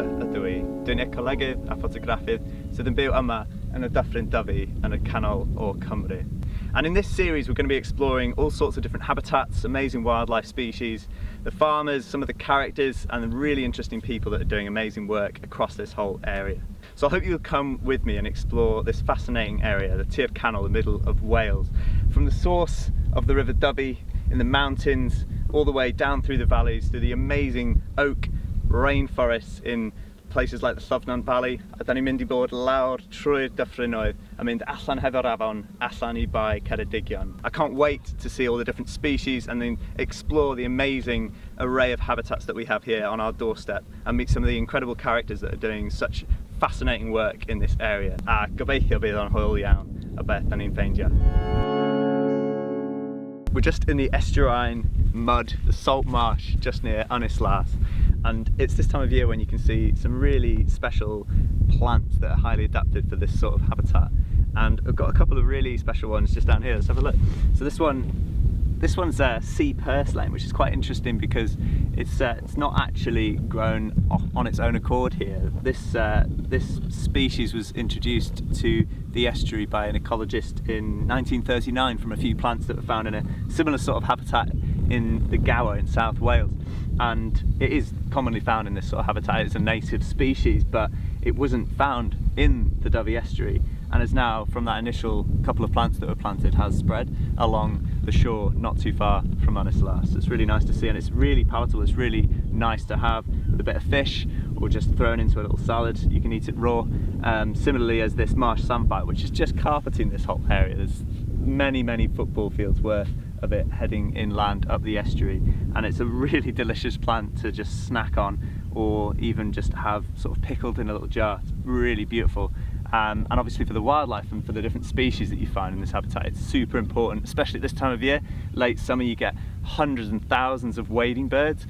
ydw i. Dwi'n ecolegydd a ffotografydd sydd yn byw yma yn y Dyffryn Dyfi yn y canol o Cymru. And in this series we're going to be exploring all sorts of different habitats, amazing wildlife species, the farmers, some of the characters and the really interesting people that are doing amazing work across this whole area. So I hope you'll come with me and explore this fascinating area, the Tir Canol, the middle of Wales. From the source of the River Dyfi in the mountains, all the way down through the valleys to the amazing oak rainforests in places like the Llofnant Valley. Da ni'n mynd I bod lawr trwy'r dyffrynoedd a mynd allan hefo'r afon, allan I bai Ceredigion. I can't wait to see all the different species and then explore the amazing array of habitats that we have here on our doorstep and meet some of the incredible characters that are doing such fascinating work in this area. A gobeithio bydd o'n hwyl iawn o beth da ni'n ffeindio. We're just in the estuarine mud, the salt marsh just near Ynys Las, and it's this time of year when you can see some really special plants that are highly adapted for this sort of habitat. And I've got a couple of really special ones just down here. Let's have a look. So this one's sea purslane, which is quite interesting because it's not actually grown on its own accord here. This species was introduced to the estuary by an ecologist in 1939 from a few plants that were found in a similar sort of habitat in the Gower in South Wales. And it is commonly found in this sort of habitat. It's a native species, but it wasn't found in the Dyfi estuary, and is now, from that initial couple of plants that were planted, has spread along the shore not too far from Ynys Las. So it's really nice to see, and it's really palatable. It's really nice to have with a bit of fish or just thrown into a little salad. You can eat it raw. Similarly as this marsh samphire, which is just carpeting this whole area. There's many football fields worth of it heading inland up the estuary, and it's a really delicious plant to just snack on or even just have sort of pickled in a little jar. It's really beautiful. And obviously for the wildlife and for the different species that you find in this habitat, it's super important, especially at this time of year. Late summer you get hundreds and thousands of wading birds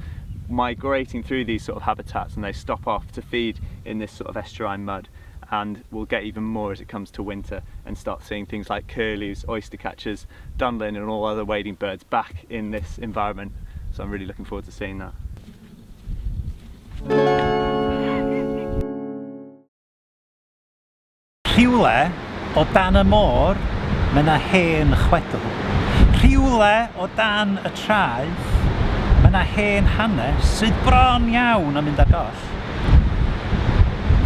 migrating through these sort of habitats, and they stop off to feed in this sort of estuarine mud. And we'll get even more as it comes to winter and start seeing things like curlews, oyster catchers, dunlin and all other wading birds back in this environment. So I'm really looking forward to seeing that. Rhywle o dan y môr, mae yna hen chwedl. Rhywle o dan y traeth, mae yna hen hanes sydd bron iawn yn mynd ar goll.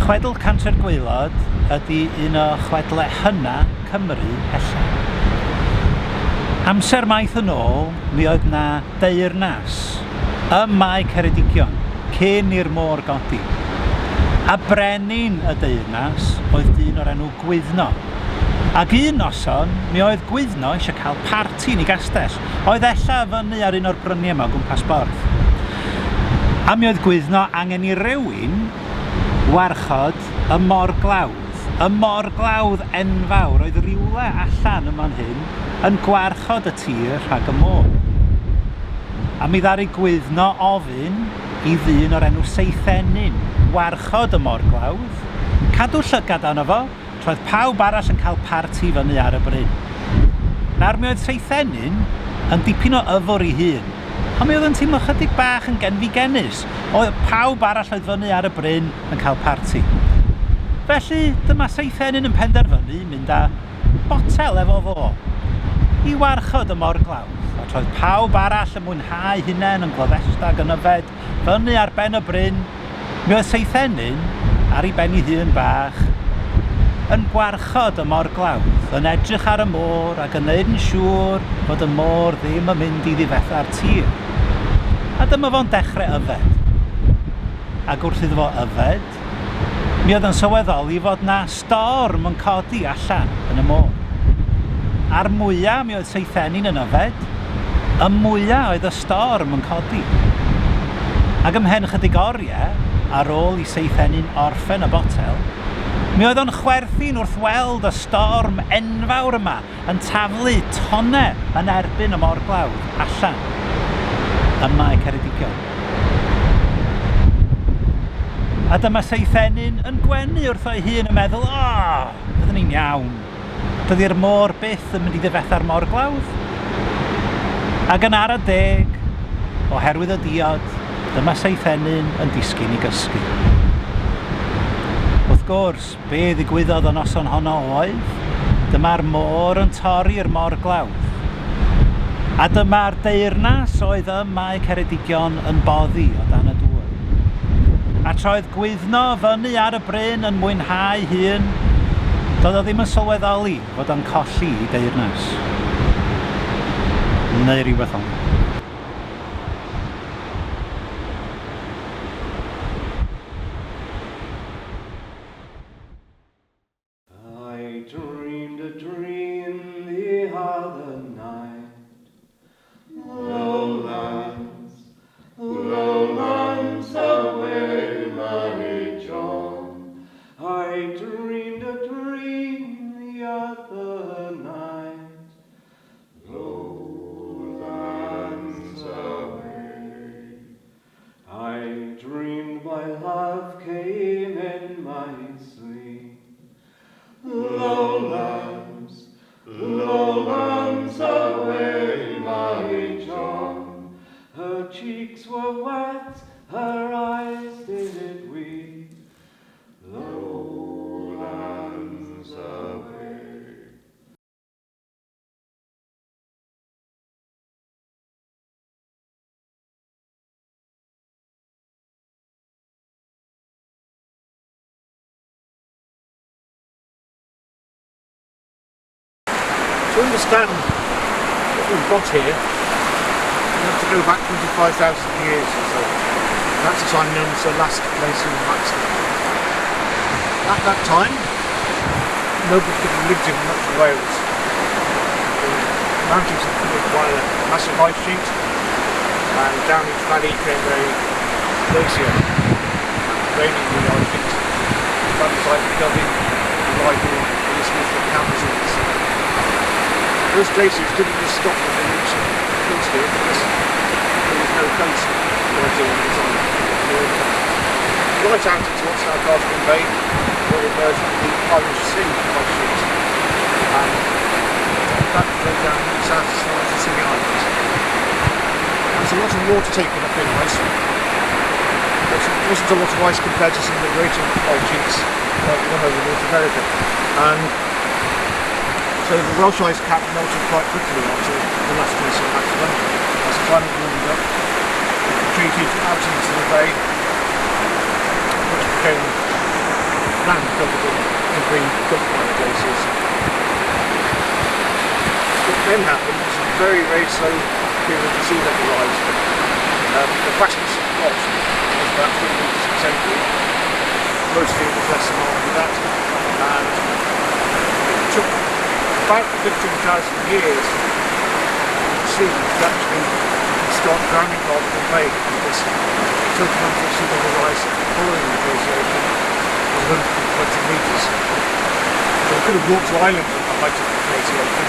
Chwedl Cantre'r Gwaelod ydy un o chwedlau hynna Cymru hella. Amser maith yn ôl, mi oedd na deyrnas ym Mae Ceredigion, cyn i'r môr godi. A brenin y deyrnas oedd dyn o'r enw Gwyddno. Ac un noson, mi oedd Gwyddno eisiau cael parti yn ei gastell. Oedd ella fyny ar un o'r bryniau yma o gwmpas borth. A mi oedd Gwyddno angen I rywun warchod y morglawdd. Y morglawdd enfawr oedd rhywle allan yma'n hyn yn gwarchod y tir rhag y môr. A mi ddaru Gwyddno ofyn I ddyn o'r enw Cynefin warchod y morglawdd, cadw llygad arno fo, troedd pawb arall yn cael parti fyny ar y bryn. Nawr mi oedd Cynefin yn dipyn o yfwr I hun, a mi oedd yn teimlo chydig bach yn genfigennus. Oedd pawb arall oedd fyny ar y bryn yn cael parti. Felly dyma Cynefin yn penderfynu mynd â botel efo fo I warchod y morglawdd. A troedd pawb arall yn mwynhau hunain yn gloddestag yn yfed fyny ar ben y bryn, mi oedd Cynefin ar ei ben ei hun bach yn gwarchod y morglawdd, yn edrych ar y môr ac yn neud yn siŵr fod y môr ddim yn mynd I ddifetha'r tir. A dyma fo'n dechrau yfed. Ac wrth iddo fo yfed, mi oedd yn sylweddoli fod na storm yn codi allan yn y môr. A'r mwyaf mi oedd Cynefin yn yfed, y mwyaf oedd y storm yn codi. Ac ymhen chydig oriau, ar ôl I Cynefin orffen y botel, mi oedd o'n chwerthin wrth weld y storm enfawr yma yn taflu tonau yn erbyn y morglawdd allan ym Mae Ceredigion. A dyma Cynefin yn gwenu wrth o'i hun yn meddwl, byddwn ni'n iawn. Dydy'r môr byth yn mynd I ddifetha'r morglawdd. Ac yn ara deg, oherwydd y diod, dyma Cynefin yn disgyn I gysgu. gwrs, be ddigwyddodd y noson honno oedd, dyma'r môr yn torri'r morglawdd. A dyma'r deyrnas oedd ym Mae Ceredigion yn boddi o dan y dŵr. A troedd gwyddno fyny ar y bryn yn mwynhau hun, doedd o ddim yn sylweddoli fod o'n colli I deyrnas. Neu rhywbeth o'n. I dreamed a dream the other night. Lowlands away, Mary John. I dreamed a dream the other night. Lowlands away. I dreamed my love came in my sleep. Lowlands away, Mary John. Her cheeks were wet, her eyes did weep. Lowlands away. To understand what we've got here, we have to go back 25,000 years or so. That's the time known as the last glacial maximum. At that time, nobody could have lived in much of Wales. The mountains were covered by a massive ice sheet, and down each valley came a glacier, draining the ice sheet. Valleys like Govan, Rydal, and the Smith campuses. Those glaciers didn't just stop when they reached the coast here because there was no coast right along the side. Right out into what's now Cardigan Bay, where it emerged from the Irish Sea ice sheet. And that flowed down south as far as the Scilly Islands. There's a lot of water taken up in ice. There wasn't a lot of ice compared to some of the greater ice sheets like the one over North America. And so the Welsh ice cap melted quite quickly after the last glacial maximum. As the climate warmed up, it retreated out into the bay, which became land covered in green covered by the glaciers. What then happened was a very, very slow period of sea level rise. The fastest spot was about 3 metres per century. Mostly it was less than half of that, and it took about 15,000 years to see to actually start drowning Cardigan Bay, because the total number of sea level rise following the glaciation was 120 metres. So we could have walked to Ireland at the height of the glaciation.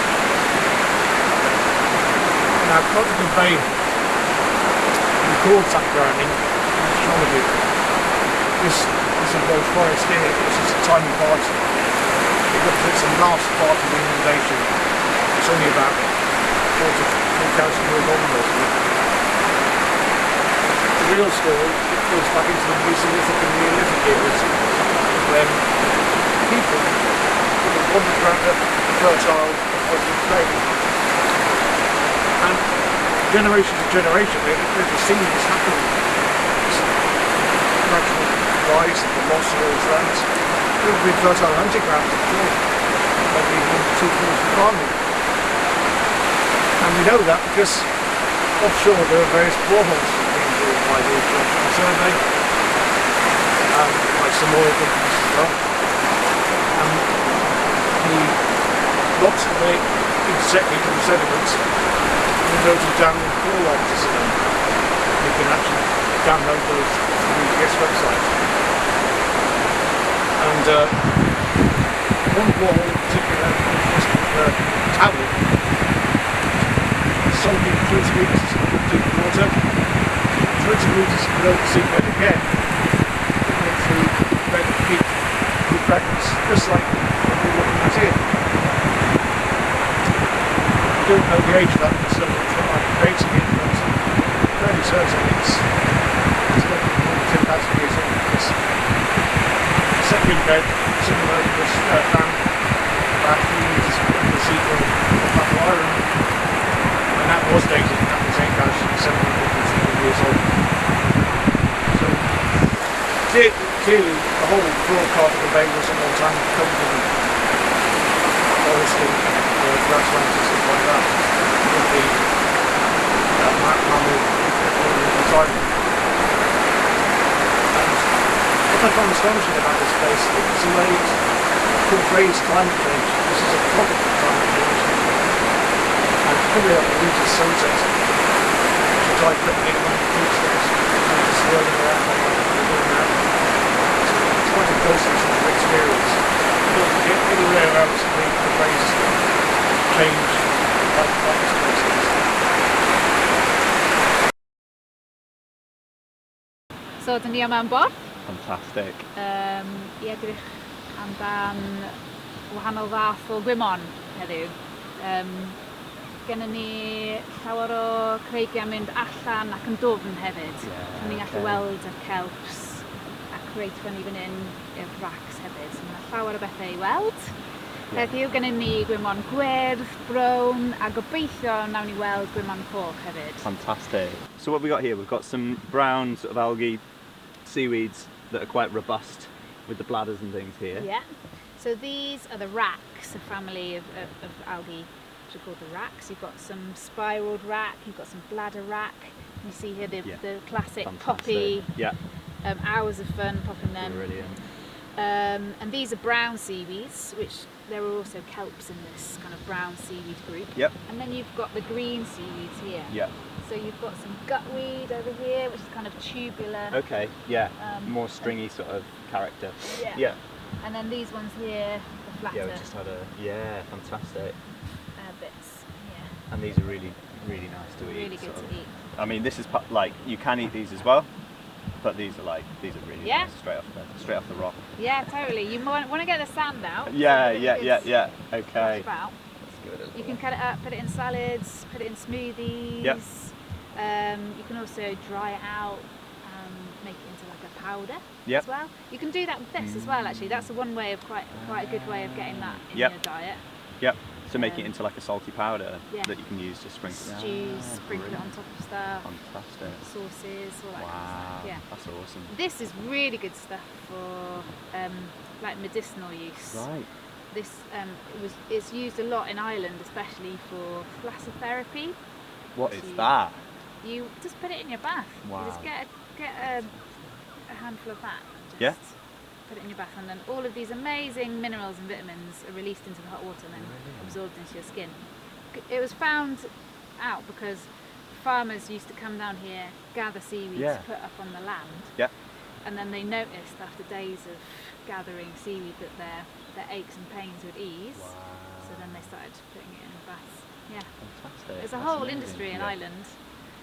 Now Cardigan Bay records that drowning in astronomy. This enclosed forest here, this is a tiny part. It represents the last part of the inundation. It's only about 4,000 years old most of it. The real story goes back into the Mesolithic and Neolithic eras, when people would have wandered around a fertile open plain. And generation to generation they've seen this happening. This gradual rise and the loss of those lands. There have been fertile hunting grounds before, maybe 1 to 2 fields for farming. And we know that because offshore there are various boreholes being drilled by the Geological Survey, and by some oil companies as well. And the lots of the intersecting from the sediments are noted down in core logs. You can actually download those from the UPS website. And one borehole in particular was called Towel, sunk in 20 metres deep water, 20 metres below the seabed again. It went through red peak with fragments just like what we're looking at here. We don't know the age of that because it's not like dating it, but I'm fairly certain it's not more than 10,000 years old, because the second Okay, similar to this fan back used in the sequel of Battle Iron. And that was dated, that was 8,750 years old. So clearly the whole broad part of the bay was at one time covered in forested grasslands and stuff like that. With the mammal environment. What I find astonishing about this place is the way it portrays climate change. This is a product of climate change. And probably at the winter sunset, which is like looking at one of the footsteps and just swirling around like that. It's quite a close experience. You don't get anywhere else that portrays change like this place does. So, dyn ni yma yn bor. Fantastic. I edrych amdan wahanol fath o gwymon heddiw. Gennym ni llawer o creigiau mynd allan ac yn dwfn hefyd. Ni'n gallu weld y celps ac reit fan i fan hyn i'r racs hefyd. So, mae llawer o bethau i weld. Heddiw gennym ni gwymon gwyrdd, brown a gobeithio nawn ni weld gwymon coch hefyd. Fantastic. So what have we got here? We've got some brown sort of algae seaweeds that are quite robust with the bladders and things here. Yeah. So these are the racks, a family of algae which are called the racks. You've got some spiraled rack, you've got some bladder rack. You see here the classic poppy. Yeah. Hours of fun popping them. Brilliant. And these are brown seaweeds, which there are also kelps in this kind of brown seaweed group. Yep. And then you've got the green seaweeds here. Yeah. So you've got some gutweed over here, which is kind of tubular. Okay, yeah. More stringy sort of character. Yeah. And then these ones here, the flatter Yeah, we just had fantastic. bits. Yeah. And these are really, really nice to eat. Really good to eat. I mean, this is like, you can eat these as well, but these are really nice, straight off the rock. Yeah, totally. You want to get the sand out. Yeah. About. Okay. Let's give it a little You can cut it up, put it in salads, put it in smoothies. Yep. You can also dry it out, make it into like a powder Yep. as well. You can do that with this as well. Actually, that's one way of quite a good way of getting that in your diet. Yep. So make it into like a salty powder Yeah. that you can use to sprinkle. Stews, sprinkle it on top of stuff. Fantastic. Sauces, all that kind of Wow. stuff. Yeah. That's awesome. This is really good stuff for like medicinal use. Right. This it's used a lot in Ireland, especially for thalassotherapy. What is that? You just put it in your bath. Wow. You just get a handful of that. And Yeah. just put it in your bath, and then all of these amazing minerals and vitamins are released into the hot water and then absorbed into your skin. It was found out because farmers used to come down here, gather seaweeds, Yeah. put up on the land, Yeah. and then they noticed after days of gathering seaweed that their aches and pains would ease. So then they started putting it in the baths. Yeah. Fantastic. There's a That's whole amazing. industry in Yeah. Ireland.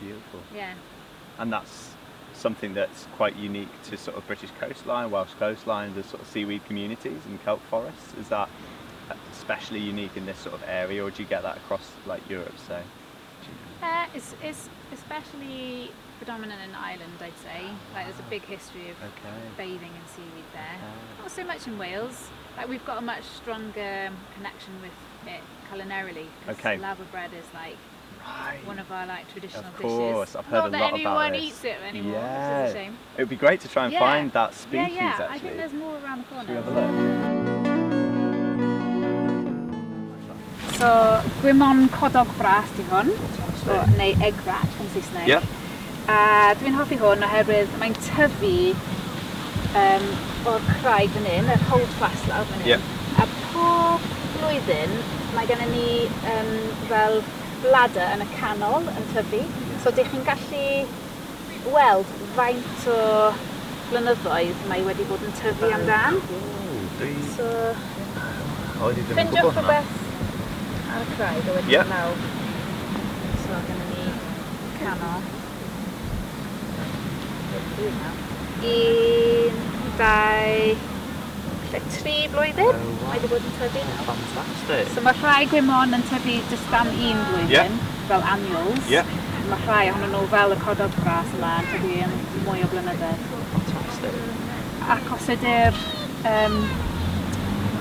Beautiful. Yeah. And that's something that's quite unique to sort of British coastline, Welsh coastline, the sort of seaweed communities and kelp forests. Is that especially unique in this sort of area, or do you get that across like Europe, say? It's especially predominant in Ireland, I'd say. Like there's a big history of bathing in seaweed there. Not so much in Wales. Like we've got a much stronger connection with it culinarily. Because lava bread is like one of our like traditional dishes. Of course, I've heard Not a that lot about anyone this. eats it anymore, Yeah. which is a shame. It would be great to try and find that species Yeah, actually. I think there's more around the corner. Should we have a look? So, gwymon codog bras di hwn, neu egg rat yn Saesneg. Yep. A dwi'n hoffi hwn oherwydd mae'n tyfu o'r craig fan hyn, yr holdfast lawr fan hyn. Yep. A pob blwyddyn mae gennym ni fel bladder yn y canol yn tyfu. So, dych chi'n gallu weld faint o blynyddoedd mae wedi bod yn tyfu amdan. So, ffindiwch rhywbeth ar y craig a wedyn lawr. So, gennym ni canol. 1, 2, 3 blwyddyn wedi bod yn tyfu. Fantastic. So mae rhai gwymon yn tyfu jyst am 1 blwyddyn, fel annuals. Mae rhai ohonyn nhw fel y codog bras yma yn tyfu yn mwy o blynyddoedd. Fantastic. Ac os ydy'r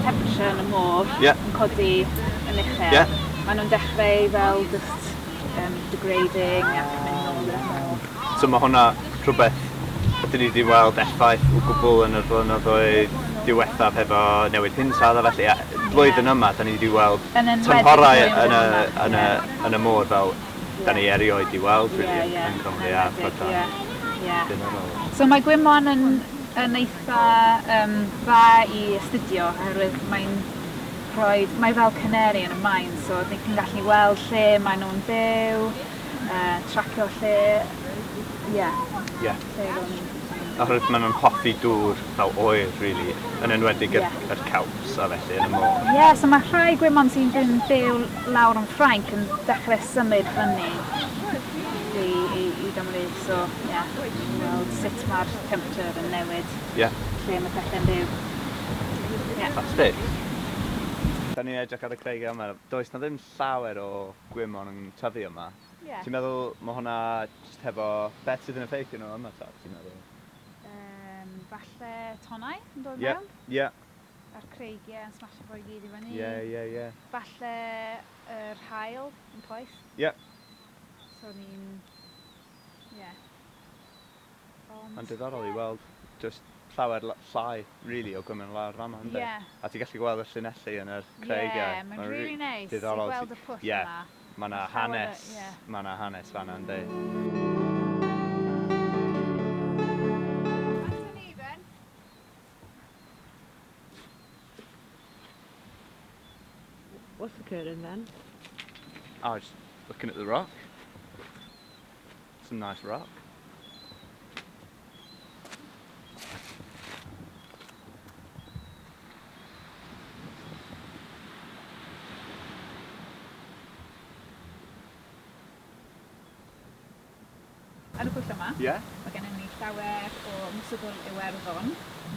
temperature yn y môr yn codi yn uchel, maen nhw'n dechrau fel just degrading ac yn mynd nôl i'r môr. So mae hwnna rhywbeth ydyn ni wedi weld effaith o gwbl yn y blynyddoedd diwethaf efo newid hinsawdd a felly blwyddyn yma da ni wedi weld tymhorau yn y môr fel da ni erioed wedi weld yn Cymru a Prydain. So mae gwymon yn eitha dda i astudio oherwydd mae fel caneri yn y maen, so ni chi'n gallu weld lle maen nhw'n byw, tracio lle, lle nhw'n... Oherwydd maen nhw'n hoffi dŵr fel oer, really, yn enwedig yr celps a felly yn y môr. Ie, so mae rhai gwymon sy'n byw lawr yn Ffrainc yn dechrau symud fyny i Gymru, so weld sut mae'r temperature yn newid, lle mae pethau'n byw. Fantastic. Da ni'n edrych ar y creigiau yma, does na ddim llawer o gwymon yn tyfu yma. Ti'n meddwl mae hwnna just hefo beth sydd yn effeithio nhw yma ta, ti'n meddwl? Falle tonnau yn dod mewn? Ie. A'r creigiau yn smasho fo i gyd i fyny. Ie. Falle yr haul yn poeth. Ie. So ni'n... Mae'n diddorol i weld just llawer llai, really, o gwymon lawr fama, ynddi? A ti'n gallu gweld y llinellu yn yr creigiau. Ie, mae'n really nice i diddorol. gweld y pwll yma. Mae yna hanes fan'na, ynddi? What's occurring then? I was just looking at the rock. Some nice rock. Ar y pwll yma, mae gennym ni llawer o mwswgl Iwerddon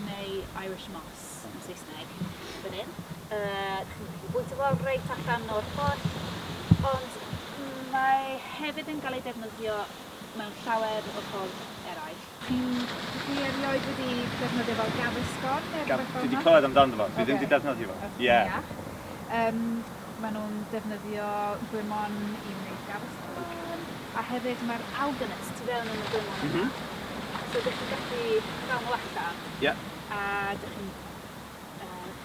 neu Irish moss yn Saesneg fan hyn. Chi'n gallu bwyta fo reit allan o'r ffordd, ond mae hefyd yn cael ei defnyddio mewn llawer o ffordd eraill. Chi erioed wedi defnyddio fel gafisgon neu rhywbeth fel yna? Dwi wedi clywed amdano fo, dwi ddim wedi defnyddio fo. Maen nhw'n defnyddio gwymon i wneud gafisgon, a hefyd mae'r alginate tu fewn yn y gwymon yma. So ydych chi'n gallu cael nhw allan, a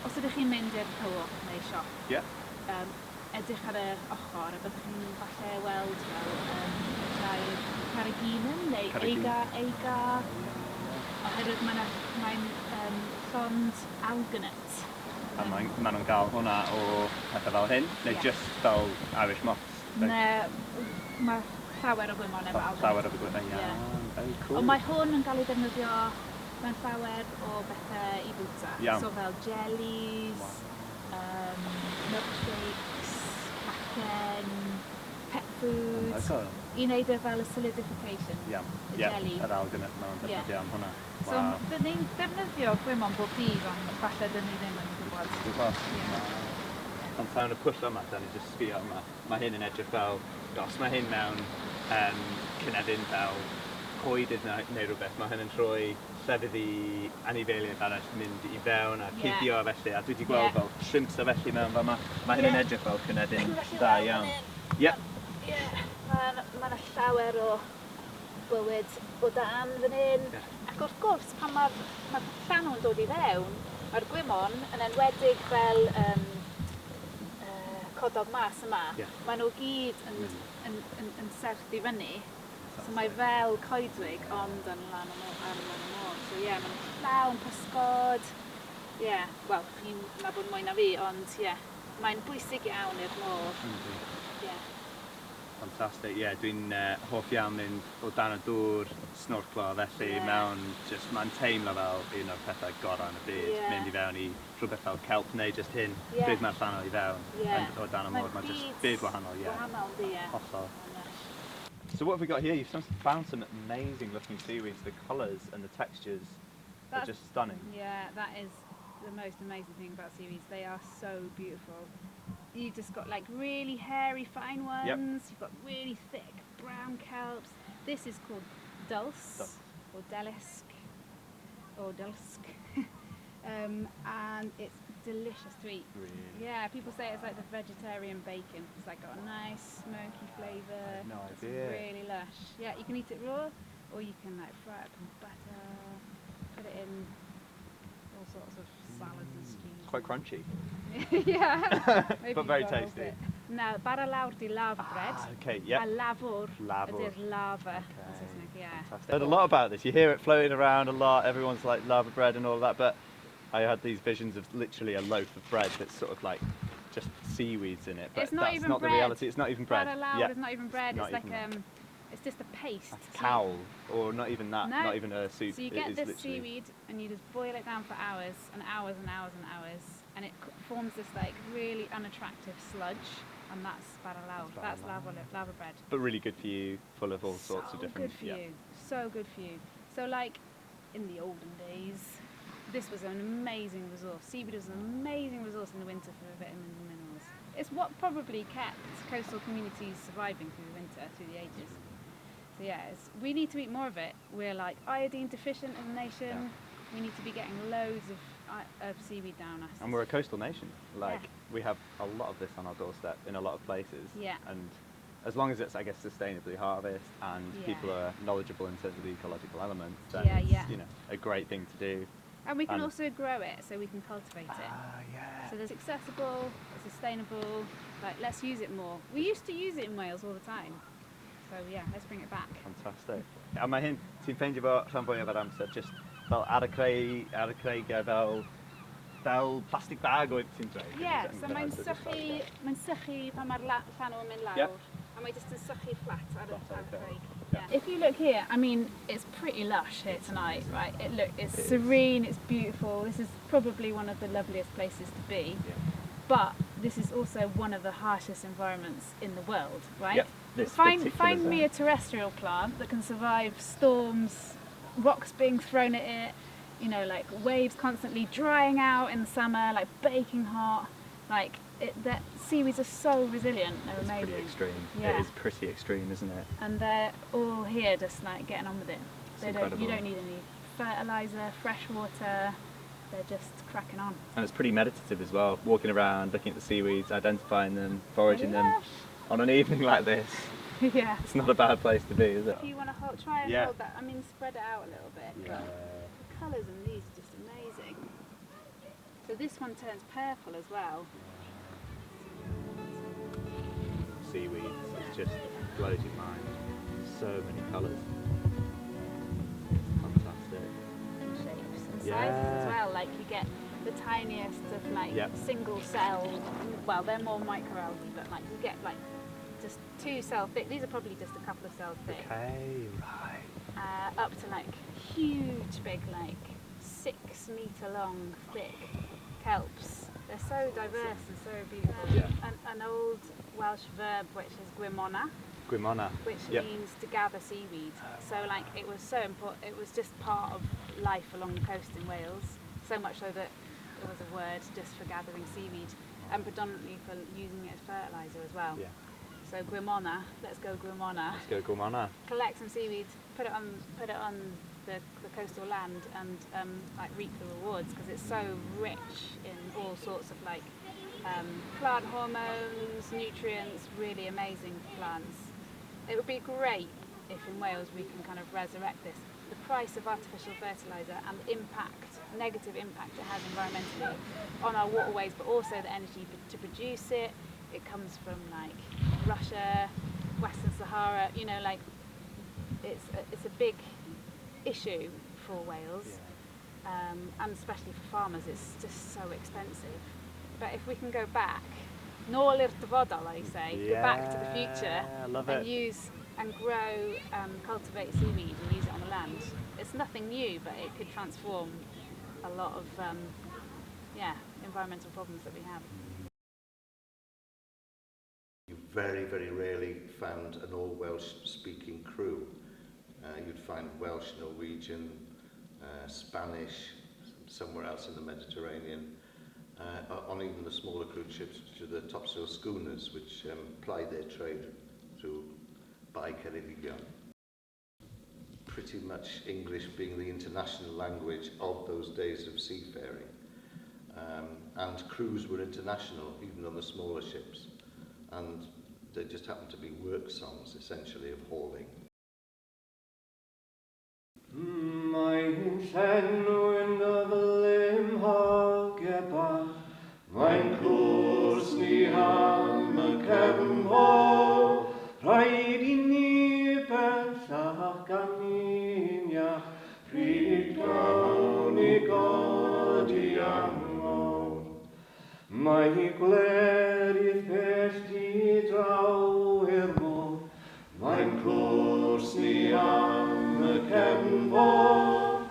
os ydych chi'n mynd i'r cywch neu siop, edrych ar y ochr, a byddwch chi'n falle weld fel carrageenan neu eiga, oherwydd mae'n llond alginate. A maen nhw'n cael hwnna o pethau fel hyn, neu just fel Irish moss? Mae llawer o gwymon efo alginate. Llawer o gwymon, very cool. Ond mae hwn yn cael ei defnyddio mewn llawer o bethau i bwyta. So fel jellies, milkshakes, cacen, pet foods, i wneud e fel y solidification, y jelly. Yr alginate ma'n defnyddio am hwnna. So bydd ni'n defnyddio gwymon bob dydd, ond falle dyn ni ddim yn gwybod. Ond fewn y pwll yma, da ni jyst sbio yma, mae hyn yn edrych fel, os mae hyn mewn cynefin fel coedydd neu rhywbeth, mae hyn yn troi llefydd i anifeiliaid arall mynd i fewn a cuddio a felly, a dwi wedi gweld fel shrimps a felly mewn fel mae hyn yn edrych fel cynefin da iawn. Mae yna llawer o bywyd o dan fan hyn, ac wrth gwrs pan mae'r llanw yn dod i fewn, mae'r gwymon yn enwedig fel codog mas yma, maen nhw gyd yn serth i fyny, so mae fel coedwig ond yn lan y môr. So mae'n llawn pysgod, wel, chi'n nabod mwy na fi, ond mae'n bwysig iawn i'r môr. Fantastic, dwi'n hoff iawn mynd o dan y dŵr, snorclo, felly mewn, mae'n teimlo fel un o'r pethau gorau yn y byd, mynd i fewn i rhywbeth fel kelp neu just hyn, pryd mae'r llanw i fewn o dan y môr, mae'n just byd wahanol, hollol. So what have we got here? You've found some amazing looking seaweeds, the colours and the textures are just stunning. Yeah, that is the most amazing thing about seaweeds, they are so beautiful. You've just got like really hairy fine ones, you've got really thick brown kelps. This is called dulse or delisk or dulsk. and it's delicious to eat. Really? Yeah, people say it's like the vegetarian bacon. It's like got a nice smoky flavour. I had no It's idea. really lush. Yeah, you can eat it raw, or you can like fry it up in butter, put it in all sorts of salads and stews. It's quite crunchy. Yeah, maybe But very you boiled tasty. it. Now, bara lawr di lava bread. Okay, yep. A lafwr Lafwr. ydy'r lava. Okay. Yn Saesneg, yeah. Fantastic. Heard a lot about this. You hear it floating around a lot. Everyone's like lava bread and all of that, but I had these visions of literally a loaf of bread that's sort of like just seaweeds in it. But It's not that's even not bread. the reality. It's not even bread. Bara lawr Yeah. is not even bread. Not It's like even it's just a paste. a cowl, or not even that. No. Not even a soup. So you It get is this literally seaweed and you just boil it down for hours and hours and hours and hours, and it forms this like really unattractive sludge, and that's bara lawr. That's bara That's lava bread. but really good for you, full of all sorts of So different. good for you. So good for you. So like in the olden days, this was an amazing resource. Seaweed was an amazing resource in the winter for vitamins and minerals. It's what probably kept coastal communities surviving through the winter, through the ages. So yeah, we need to eat more of it. We're like iodine deficient as a nation. Yeah. We need to be getting loads of seaweed down us. And we're a coastal nation. Like Yeah. we have a lot of this on our doorstep in a lot of places. Yeah. And as long as it's, I guess, sustainably harvested and Yeah. people are knowledgeable in terms of the ecological elements, then Yeah, it's yeah. a great thing to do. And we can And- also grow it, so we can cultivate it. Yeah. So it's accessible, it's sustainable, like let's use it more. We used to use it in Wales all the time. So yeah, let's bring it back. Fantastic. A mae hyn, ti'n ffeindio fo rhan fwyaf o'r amser, just fel ar y creu fel plastic bag oedd ti'n dweud? Yeah, so mae'n sychu pan mae'r llanw yn mynd lawr. Yep. And mae just yn sychu flat ar y Flat ar y craig. Yeah. Yeah. If you look here, I mean, it's pretty lush here tonight, right? It's serene, it's beautiful. This is probably one of the loveliest places to be. Yeah. But this is also one of the harshest environments in the world, right? Yep, this Find particular me zone. a terrestrial plant that can survive storms, rocks being thrown at it, like waves constantly drying out in the summer, like baking hot. Like that seaweeds are so resilient, they're It's amazing. pretty extreme. Yeah. It is pretty extreme, isn't it? And they're all here just like getting on with it. It's You incredible. don't need any fertilizer, fresh water, they're just cracking on. And it's pretty meditative as well, walking around, looking at the seaweeds, identifying them, foraging them on an evening like this. Yeah. It's not a bad place to be, is it? If you want to try and Yeah. hold that, I mean spread it out a little bit. Yeah. The colours in these are just amazing. So this one turns purple as well. Seaweeds, it just blows your mind. So many colours. Fantastic. And shapes and sizes Yeah. as well. Like you get the tiniest of like Yep. single cell, well they're more microalgae, but like you get like just 2 cell thick, these are probably just a couple of cells thick, Okay, right. up to like huge big like 6 metre long thick kelps. They're so diverse and so beautiful. Yeah. An old Welsh verb which is gwimona, Gwimona. which Yep. means to gather seaweed. So like it was so important, it was just part of life along the coast in Wales, so much so that there was a word just for gathering seaweed and predominantly for using it as fertiliser as well. Yeah. So gwimona, let's go gwimona. Let's go Gwimona. Collect some seaweed, put it on the coastal land and like reap the rewards because it's so rich in all sorts of like plant hormones, nutrients, really amazing plants. It would be great if in Wales we can kind of resurrect this. The price of artificial fertiliser and the negative impact it has environmentally on our waterways, but also the energy to produce it. It comes from like Russia, Western Sahara, like it's a big issue for Wales, and especially for farmers. It's just so expensive. But if we can go back, nôl i'r dyfodol, like you say, go back to the future I love and it. use and grow, cultivate seaweed and use it on the land. It's nothing new, but it could transform a lot of environmental problems that we have. You very, very rarely found an all Welsh speaking crew. You'd find Welsh, Norwegian, Spanish, somewhere else in the Mediterranean, on even the smaller cruise ships, which are the topsail schooners, which ply their trade through by Ceredigion. Pretty much English being the international language of those days of seafaring. and crews were international, even on the smaller ships, and they just happened to be work songs, essentially, of hauling. Mae'n llenwyn y limhogeba, mae'n cwrs ni am y cefnfor, rhaid I ni bellach gan niach, pryd gawn I godi angor. Mae glerydd pellti draw i'r môr, mae'n cwrs ni am y cefnfor,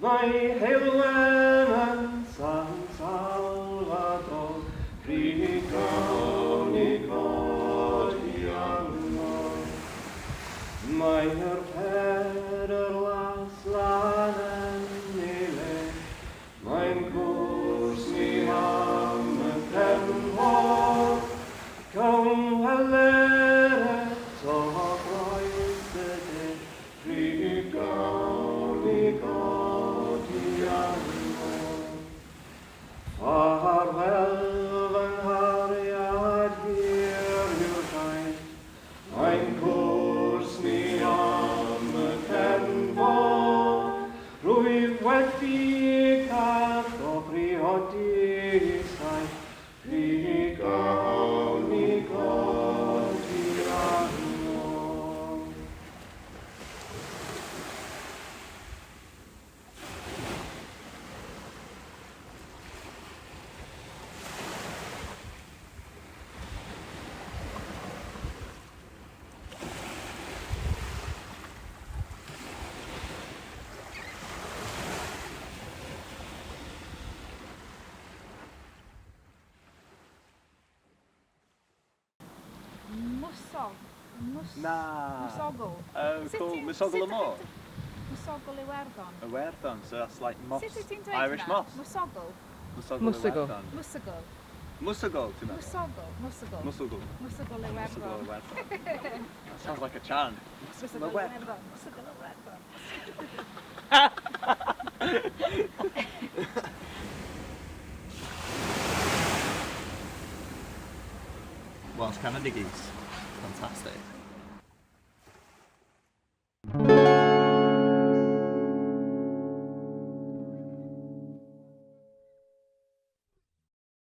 mae heilwen yn San Salvador, pryd gawn I godi angor. Mae'r Pedr las lan yn ei le, mae'n cwrs ni am y cefnfor, gawn weler eto roedd y de, pryd gawn I godi angor. Farwel fy nghariad hir yw'r rhaid, mae'n cwrs ni am y cefnfor, rwyf wedi cadw briodi saith, pryd gawn I godi angor. Na. Mwsogl. Oh, cool. Mwsogl y môr? Mwsogl Iwerddon. Iwerddon, so that's like moss. Sut wyt ti'n dweud Irish hwnna? moss. Mwsogl. Mwsogl Mwsogl. Iwerddon. Mwsogl. Mwsogl, ti'n meddwl? Mwsogl. Mwsogl. Mwsogl. Mwsogl Mwsogl Iwerddon. Iwerddon. That sounds like a chant. Mwsogl Iwerddon. Iwerddon. Mwsogl Iwerddon. Welsh Cavendish. Fantastic.